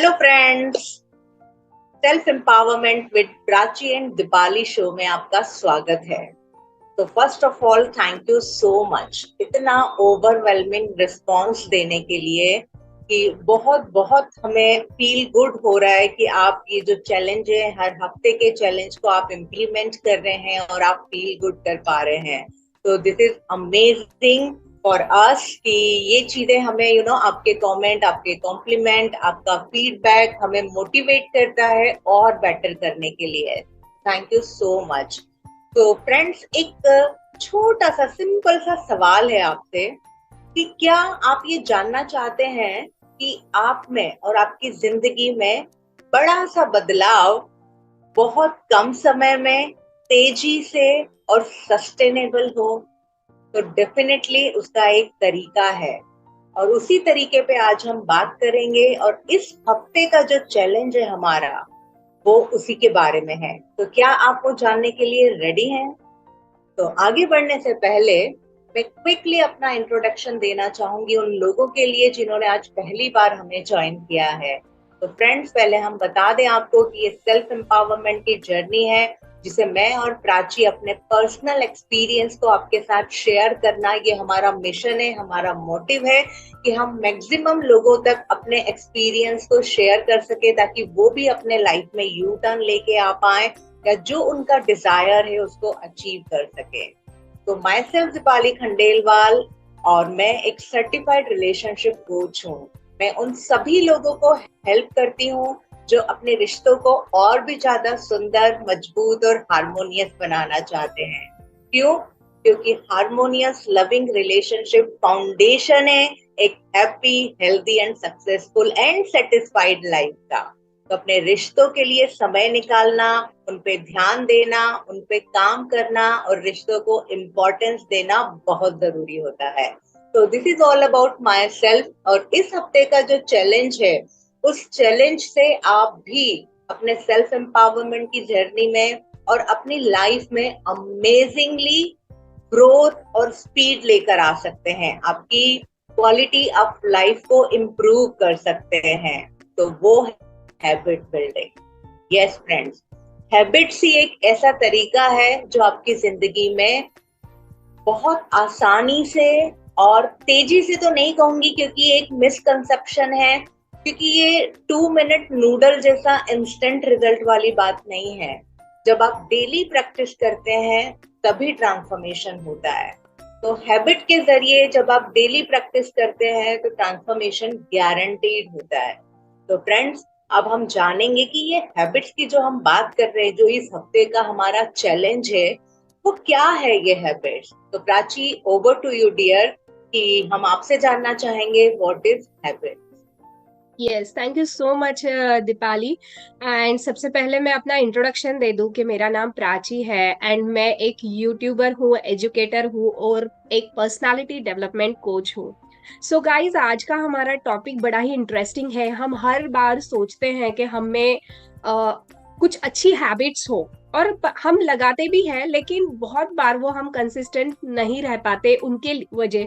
Hello friends, self empowerment with Prachi and Deepali show में आपका स्वागत है। तो first of all thank you so much इतना ओवरवेलमिंग रिस्पांस देने के लिए कि बहुत बहुत हमें फील गुड हो रहा है कि आप ये जो चैलेंज है, हर हफ्ते के चैलेंज को आप इम्प्लीमेंट कर रहे हैं और आप फील गुड कर पा रहे हैं। तो this is amazing for us कि ये चीजें हमें आपके कमेंट, आपके कॉम्प्लीमेंट, आपका फीडबैक हमें मोटिवेट करता है और बेटर करने के लिए। Thank you so much. तो फ्रेंड्स, एक छोटा सा सिंपल सा सवाल है आपसे कि क्या आप ये जानना चाहते हैं कि आप में और आपकी जिंदगी में बड़ा सा बदलाव बहुत कम समय में तेजी से और सस्टेनेबल हो? तो डेफिनेटली उसका एक तरीका है और उसी तरीके पे आज हम बात करेंगे। और इस हफ्ते का जो चैलेंज है हमारा, वो उसी के बारे में है। तो क्या आप वो जानने के लिए रेडी हैं? तो आगे बढ़ने से पहले मैं क्विकली अपना इंट्रोडक्शन देना चाहूंगी उन लोगों के लिए जिन्होंने आज पहली बार हमें ज्वाइन किया है। तो फ्रेंड्स, पहले हम बता दें आपको कि ये सेल्फ एम्पावरमेंट की जर्नी है जिसे मैं और प्राची अपने पर्सनल एक्सपीरियंस को आपके साथ शेयर करना, ये हमारा मिशन है, हमारा मोटिव है कि हम मैक्सिमम लोगों तक अपने एक्सपीरियंस को शेयर कर सके ताकि वो भी अपने लाइफ में यू टर्न लेके आ पाए या जो उनका डिजायर है उसको अचीव कर सके। तो माई सेल्फ दीपाली खंडेलवाल और मैं एक सर्टिफाइड रिलेशनशिप कोच हूँ। मैं उन सभी लोगों को हेल्प करती हूँ जो अपने रिश्तों को और भी ज्यादा सुंदर, मजबूत और हार्मोनियस बनाना चाहते हैं। क्यों? क्योंकि हार्मोनियस लविंग रिलेशनशिप फाउंडेशन है एक happy, healthy and successful and satisfied life का। तो अपने रिश्तों के लिए समय निकालना, उन पे ध्यान देना, उन पे काम करना और रिश्तों को इम्पोर्टेंस देना बहुत जरूरी होता है। तो this is all about my self. और इस हफ्ते का जो चैलेंज है, उस चैलेंज से आप भी अपने सेल्फ एम्पावरमेंट की जर्नी में और अपनी लाइफ में अमेजिंगली ग्रोथ और स्पीड लेकर आ सकते हैं। आपकी क्वालिटी ऑफ लाइफ को इम्प्रूव कर सकते हैं। तो वो है habit building. Yes friends, habits ही एक ऐसा तरीका है जो आपकी जिंदगी में बहुत आसानी से और तेजी से, तो नहीं कहूंगी क्योंकि एक मिसकंसेप्शन है, क्योंकि ये 2 मिनट नूडल जैसा इंस्टेंट रिजल्ट वाली बात नहीं है। जब आप डेली प्रैक्टिस करते हैं तभी ट्रांसफॉर्मेशन होता है। तो हैबिट के जरिए जब आप डेली प्रैक्टिस करते हैं तो ट्रांसफॉर्मेशन गारंटीड होता है। तो फ्रेंड्स, अब हम जानेंगे कि ये हैबिट्स की जो हम बात कर रहे हैं, जो इस हफ्ते का हमारा चैलेंज है, वो क्या है ये हैबिट्स। तो Prachi, over to you dear, कि हम आपसे जानना चाहेंगे what is habit. Yes, thank you so much Deepali. And सबसे पहले मैं अपना इंट्रोडक्शन दे दूं कि मेरा नाम प्राची है एंड मैं एक यूट्यूबर हूँ, एजुकेटर हूँ और एक पर्सनालिटी डेवलपमेंट कोच हूँ। सो गाइज, आज का हमारा टॉपिक बड़ा ही इंटरेस्टिंग है। हम हर बार सोचते हैं कि हमें कुछ अच्छी हैबिट्स हो और हम लगाते भी हैं, लेकिन बहुत बार वो हम कंसिस्टेंट नहीं रह पाते। उनके वजह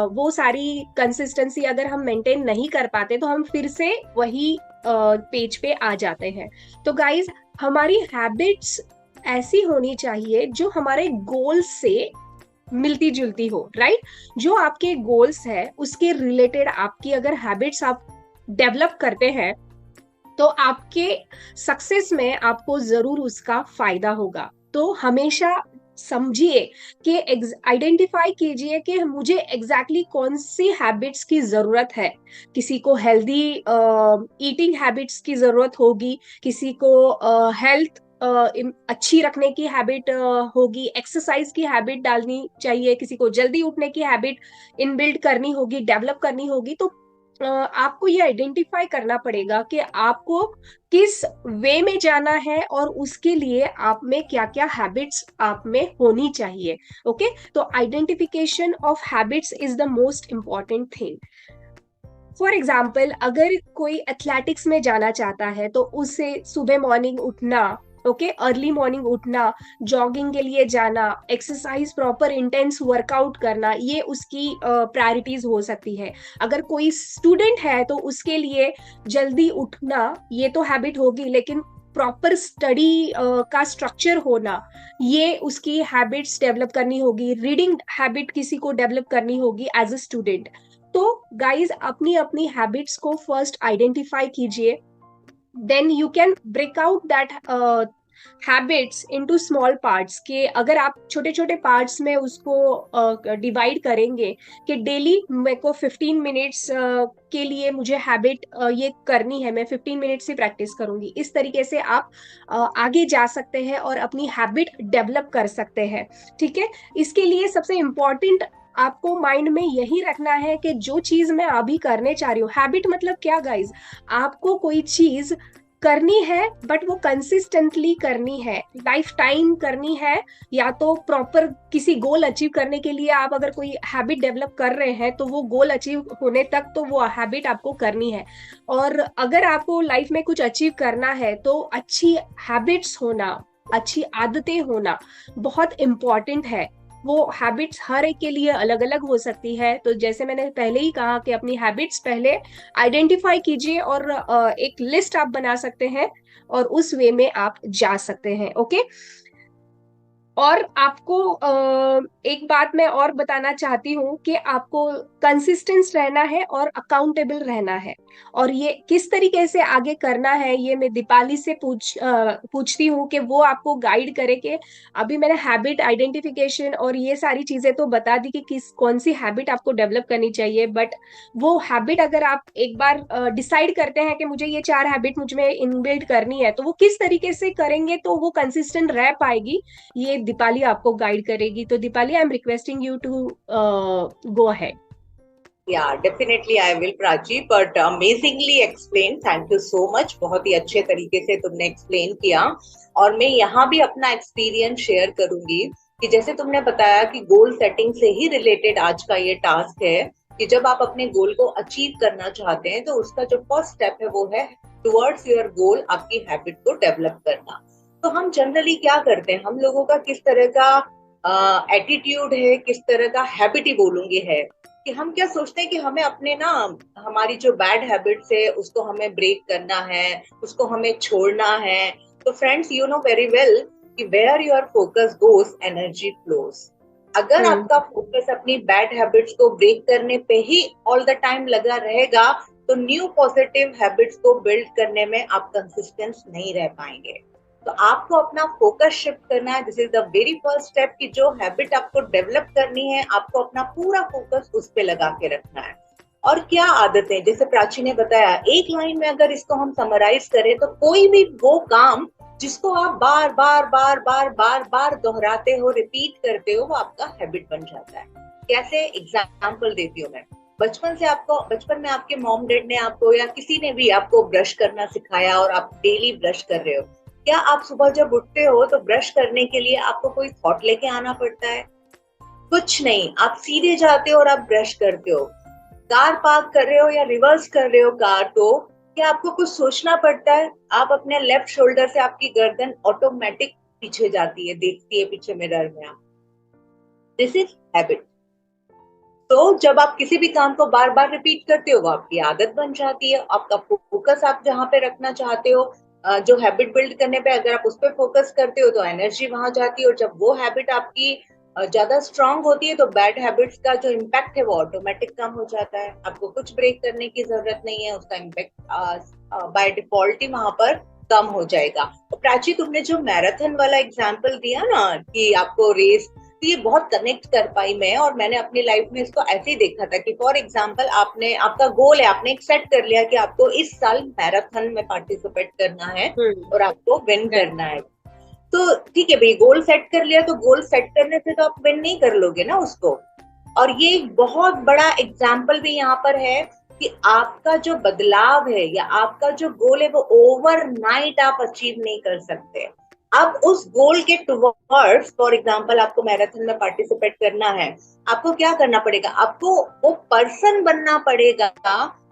वो सारी कंसिस्टेंसी अगर हम मेंटेन नहीं कर पाते तो हम फिर से वही पेज पे आ जाते हैं। तो गाइज, हमारी हैबिट्स ऐसी होनी चाहिए जो हमारे गोल्स से मिलती जुलती हो, राइट? जो आपके गोल्स है उसके रिलेटेड आपकी अगर हैबिट्स आप डेवलप करते हैं तो आपके सक्सेस में आपको जरूर उसका फायदा होगा। तो हमेशा समझिए कि आइडेंटिफाई कीजिए कि मुझे एग्जैक्टली कौन सी हैबिट्स की जरूरत है। किसी को हेल्दी ईटिंग हैबिट्स की जरूरत होगी, किसी को हेल्थ अच्छी रखने की हैबिट होगी, एक्सरसाइज की हैबिट डालनी चाहिए, किसी को जल्दी उठने की हैबिट इनबिल्ड करनी होगी, डेवलप करनी होगी। तो आपको ये आइडेंटिफाई करना पड़ेगा कि आपको किस वे में जाना है और उसके लिए आप में क्या क्या हैबिट्स आप में होनी चाहिए। ओके, तो identification of habits is the most important thing. For example, अगर कोई एथलेटिक्स में जाना चाहता है तो उसे सुबह मॉर्निंग उठना ओके, अर्ली मॉर्निंग उठना, जॉगिंग के लिए जाना, एक्सरसाइज, प्रॉपर इंटेंस वर्कआउट करना, ये उसकी प्रायोरिटीज हो सकती है। अगर कोई स्टूडेंट है तो उसके लिए जल्दी उठना ये तो हैबिट होगी, लेकिन प्रॉपर स्टडी का स्ट्रक्चर होना, ये उसकी हैबिट्स डेवलप करनी होगी। रीडिंग हैबिट किसी को डेवलप करनी होगी एज अ स्टूडेंट। तो गाइज, अपनी अपनी हैबिट्स को फर्स्ट आइडेंटिफाई कीजिए, then you can break out that habits into small parts, के अगर आप छोटे छोटे पार्ट्स में उसको डिवाइड करेंगे कि डेली मेरे को 15 मिनट्स के लिए मुझे हैबिट ये करनी है, मैं 15 मिनट से प्रैक्टिस करूंगी, इस तरीके से आप आगे जा सकते हैं और अपनी हैबिट डेवलप कर सकते हैं। ठीक है, इसके लिए सबसे इम्पोर्टेंट आपको माइंड में यही रखना है कि जो चीज मैं अभी करने चाह रही हूँ, हैबिट मतलब क्या गाइज, आपको कोई चीज करनी है बट वो कंसिस्टेंटली करनी है, लाइफ टाइम करनी है, या तो प्रॉपर किसी गोल अचीव करने के लिए आप अगर कोई हैबिट डेवलप कर रहे हैं तो वो गोल अचीव होने तक तो वो हैबिट आपको करनी है। और अगर आपको लाइफ में कुछ अचीव करना है तो अच्छी हैबिट्स होना, अच्छी आदतें होना बहुत इंपॉर्टेंट है। वो हैबिट्स हर एक के लिए अलग अलग हो सकती है, तो जैसे मैंने पहले ही कहा कि अपनी हैबिट्स पहले आइडेंटिफाई कीजिए और एक लिस्ट आप बना सकते हैं और उस वे में आप जा सकते हैं। ओके, और आपको एक बात मैं और बताना चाहती हूँ कि आपको कंसिस्टेंस रहना है और अकाउंटेबल रहना है। और ये किस तरीके से आगे करना है ये मैं दीपाली से पूछती हूँ कि वो आपको गाइड करे। कि अभी मैंने हैबिट आइडेंटिफिकेशन और ये सारी चीजें तो बता दी कि किस कौन सी हैबिट आपको डेवलप करनी चाहिए, बट वो हैबिट अगर आप एक बार डिसाइड करते हैं कि मुझे ये 4 हैबिट मुझ में इनबिल्ड करनी है, तो वो किस तरीके से करेंगे तो वो कंसिस्टेंट रह पाएगी, ये दीपाली आपको गाइड करेगी। तो Deepali, I am requesting you to go ahead. Yeah, definitely I will, Prachi, but amazingly explained. Thank you so much. बहुत ही अच्छे तरीके से तुमने एक्सप्लेन किया। और मैं यहाँ भी अपना एक्सपीरियंस शेयर करूंगी कि जैसे तुमने बताया कि गोल सेटिंग से ही रिलेटेड आज का ये टास्क है कि जब आप अपने गोल को अचीव करना चाहते हैं तो उसका जो फर्स्ट स्टेप है वो है टुवर्ड्स योर गोल, आपकी हैबिट को डेवलप करना। तो हम जनरली क्या करते हैं, हम लोगों का किस तरह का एटीट्यूड है, किस तरह का हैबिट ही बोलूंगी है कि हम क्या सोचते हैं कि हमें अपने ना, हमारी जो बैड हैबिट्स है उसको हमें ब्रेक करना है, उसको हमें छोड़ना है। तो friends, you know very well कि where your focus goes energy flows. अगर आपका फोकस अपनी बैड हैबिट्स को ब्रेक करने पे ही ऑल द टाइम लगा रहेगा तो न्यू पॉजिटिव हैबिट्स को बिल्ड करने में आप कंसिस्टेंट नहीं रह पाएंगे। तो आपको अपना फोकस शिफ्ट करना है। This is the very first step कि जो हैबिट आपको डेवलप करनी है आपको अपना पूरा फोकस उस पे लगा के रखना है। और क्या आदतें, जैसे प्राची ने बताया, एक लाइन में अगर इसको हम समराइज करें तो कोई भी वो काम जिसको आप बार बार बार बार बार बार दोहराते हो, रिपीट करते हो, वो आपका हैबिट बन जाता है। कैसे, एग्जाम्पल देती हूँ मैं। बचपन में आपके मॉम डैड ने आपको या किसी ने भी आपको ब्रश करना सिखाया और आप डेली ब्रश कर रहे हो। क्या आप सुबह जब उठते हो तो ब्रश करने के लिए आपको कोई थॉट लेके आना पड़ता है? कुछ नहीं, आप सीधे जाते हो और आप ब्रश करते हो। कार पार्क कर रहे हो या रिवर्स कर रहे हो कार, तो क्या आपको कुछ सोचना पड़ता है? आप अपने लेफ्ट शोल्डर से आपकी गर्दन ऑटोमेटिक पीछे जाती है, देखती है पीछे मिरर में आप। This is habit. तो जब आप किसी भी काम को बार बार रिपीट करते हो वो आपकी आदत बन जाती है। आपका फोकस आप जहाँ पे रखना चाहते हो, जो हैबिट बिल्ड करने पे अगर आप उस पर फोकस करते हो तो एनर्जी वहां जाती है। और जब वो हैबिट आपकी ज्यादा स्ट्रांग होती है तो बैड हैबिट्स का जो इम्पैक्ट है वो ऑटोमेटिक कम हो जाता है। आपको कुछ ब्रेक करने की जरूरत नहीं है, उसका इम्पैक्ट बाय डिफॉल्ट ही वहां पर कम हो जाएगा। तो प्राची, तुमने जो मैराथन वाला एग्जाम्पल दिया ना कि आपको रेस, तो ये बहुत कनेक्ट कर पाई मैं। और मैंने अपनी लाइफ में इसको ऐसे ही देखा था कि फॉर एग्जांपल आपने, आपका गोल है, आपने एक सेट कर लिया कि आपको इस साल मैराथन में पार्टिसिपेट करना है और आपको विन करना है। तो ठीक है भाई, गोल सेट कर लिया, तो गोल सेट करने से तो आप विन नहीं कर लोगे ना उसको। और ये एक बहुत बड़ा एग्जाम्पल भी यहाँ पर है कि आपका जो बदलाव है या आपका जो गोल है वो ओवरनाइट आप अचीव नहीं कर सकते। अब उस गोल के टुवर्ड्स, फॉर एग्जांपल आपको मैराथन में पार्टिसिपेट करना है, आपको क्या करना पड़ेगा? आपको वो पर्सन बनना पड़ेगा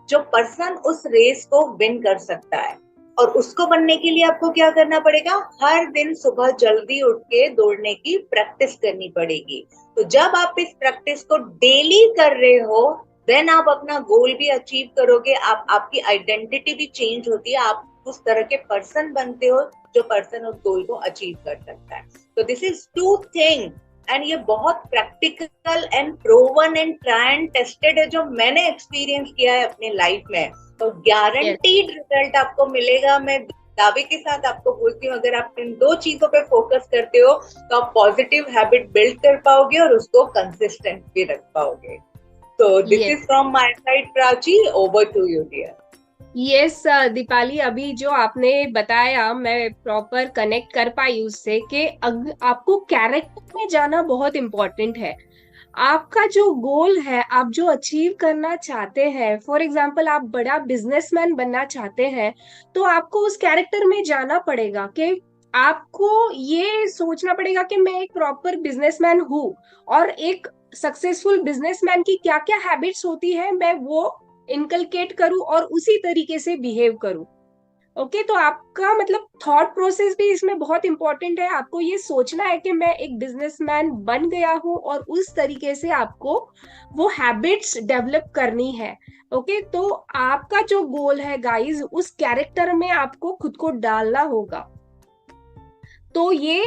जो पर्सन उस रेस को विन कर सकता है। और उसको बनने के लिए आपको क्या करना पड़ेगा, हर दिन सुबह जल्दी उठ के दौड़ने की प्रैक्टिस करनी पड़ेगी। तो जब आप इस प्रैक्टिस को डेली कर रहे हो, देन आप अपना गोल भी अचीव करोगे। आपकी आइडेंटिटी भी चेंज होती है, आप उस तरह के पर्सन बनते हो जो पर्सन उस गोल को अचीव कर सकता है। तो this is two thing, and ये बहुत practical and proven and try and tested है, जो मैंने एक्सपीरियंस किया है अपने लाइफ में। तो गारंटीड रिजल्ट आपको मिलेगा। मैं दावे के साथ आपको बोलती हूँ, अगर आप इन दो चीजों पे फोकस करते हो तो आप पॉजिटिव हैबिट बिल्ड कर पाओगे और उसको कंसिस्टेंट भी रख पाओगे। तो this is from my side Prachi, over to you dear. Yes Deepali, अभी जो आपने बताया मैं प्रॉपर कनेक्ट कर पाई उससे कि आपको कैरेक्टर में जाना बहुत इम्पोर्टेंट है। आपका जो गोल है, आप जो अचीव करना चाहते हैं, फॉर एग्जाम्पल आप बड़ा बिजनेसमैन बनना चाहते हैं, तो आपको उस कैरेक्टर में जाना पड़ेगा कि आपको ये सोचना पड़ेगा कि मैं एक प्रॉपर बिजनेसमैन हूँ, और एक सक्सेसफुल बिजनेसमैन की क्या क्या हैबिट्स होती है मैं वो इनकलकेट करूं और उसी तरीके से बिहेव करूं। ओके, तो आपका मतलब थॉट प्रोसेस भी इसमें बहुत इंपॉर्टेंट है। आपको ये सोचना है कि मैं एक बिजनेसमैन बन गया हूं, और उस तरीके से आपको वो हैबिट्स डेवलप करनी है। ओके, तो आपका जो गोल है गाइस, उस कैरेक्टर में आपको खुद को डालना होगा। तो ये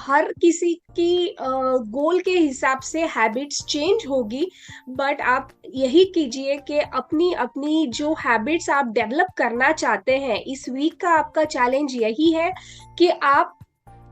हर किसी की गोल के हिसाब से हैबिट्स चेंज होगी, बट आप यही कीजिए कि अपनी अपनी जो हैबिट्स आप डेवलप करना चाहते हैं, इस वीक का आपका चैलेंज यही है कि आप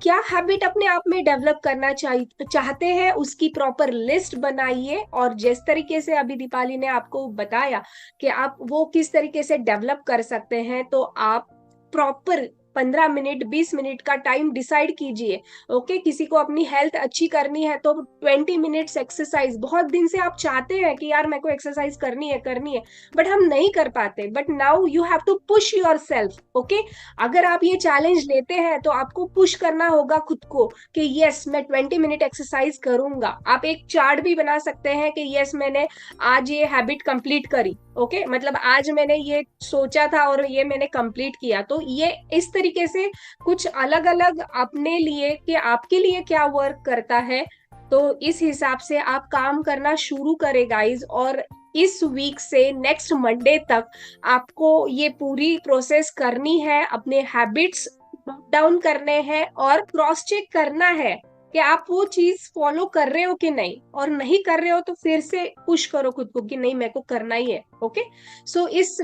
क्या हैबिट अपने आप में डेवलप करना चाहते हैं, उसकी प्रॉपर लिस्ट बनाइए। और जिस तरीके से अभी दीपाली ने आपको बताया कि आप वो किस तरीके से डेवलप कर सकते हैं, तो आप प्रॉपर 15 मिनट 20 मिनट का टाइम डिसाइड कीजिए। ओके, किसी को अपनी हेल्थ अच्छी करनी है तो 20 मिनट्स एक्सरसाइज। बहुत दिन से आप चाहते हैं कि यार मेरे को एक्सरसाइज करनी है, बट हम नहीं कर पाते। But now you have to push yourself. Okay, अगर आप ये चैलेंज लेते हैं तो आपको पुश करना होगा खुद को कि यस मैं 20 मिनट एक्सरसाइज करूंगा। आप एक चार्ट भी बना सकते हैं कि यस मैंने आज ये हैबिट कंप्लीट करी। ओके, मतलब आज मैंने ये सोचा था और ये मैंने कंप्लीट किया। तो ये इस तरीके से कुछ अलग अलग अपने लिए कि आपके लिए क्या वर्क करता है, तो इस हिसाब से आप काम करना शुरू करें गाइज। और इस वीक से नेक्स्ट मंडे तक आपको ये पूरी प्रोसेस करनी है, अपने हैबिट्स नोट डाउन करने हैं और क्रॉस चेक करना है कि आप वो चीज फॉलो कर रहे हो कि नहीं, और नहीं कर रहे हो तो फिर से पुश करो खुद को कि नहीं मेरे को करना ही है। ओके, सो इस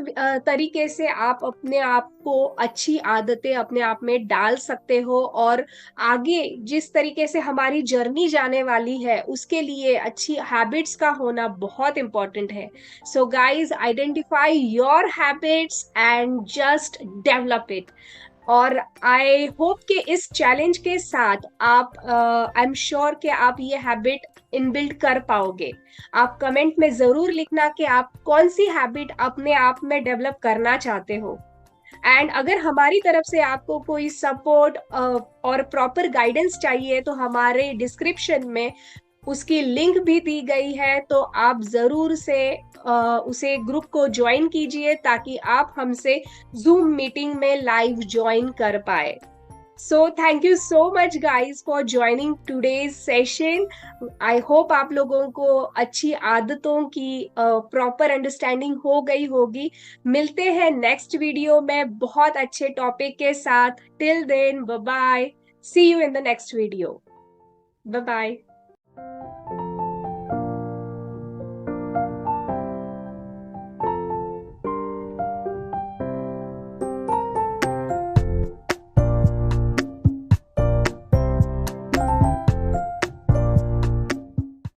तरीके से आप अपने आप को अच्छी आदतें अपने आप में डाल सकते हो, और आगे जिस तरीके से हमारी जर्नी जाने वाली है उसके लिए अच्छी हैबिट्स का होना बहुत इंपॉर्टेंट है। So guys, identify your habits and just develop it. और आई होप कि इस चैलेंज के साथ आप आई एम श्योर कि आप ये हैबिट इनबिल्ड कर पाओगे। आप कमेंट में जरूर लिखना कि आप कौन सी हैबिट अपने आप में डेवलप करना चाहते हो। एंड अगर हमारी तरफ से आपको कोई सपोर्ट और प्रॉपर गाइडेंस चाहिए तो हमारे डिस्क्रिप्शन में उसकी लिंक भी दी गई है, तो आप जरूर से उसे ग्रुप को ज्वाइन कीजिए ताकि आप हमसे जूम मीटिंग में लाइव ज्वाइन कर पाए। So thank you so much guys for joining today's session. I hope आप लोगों को अच्छी आदतों की प्रॉपर अंडरस्टैंडिंग हो गई होगी। मिलते हैं नेक्स्ट वीडियो में बहुत अच्छे टॉपिक के साथ। Till then bye bye, see you in the next video. Bye bye.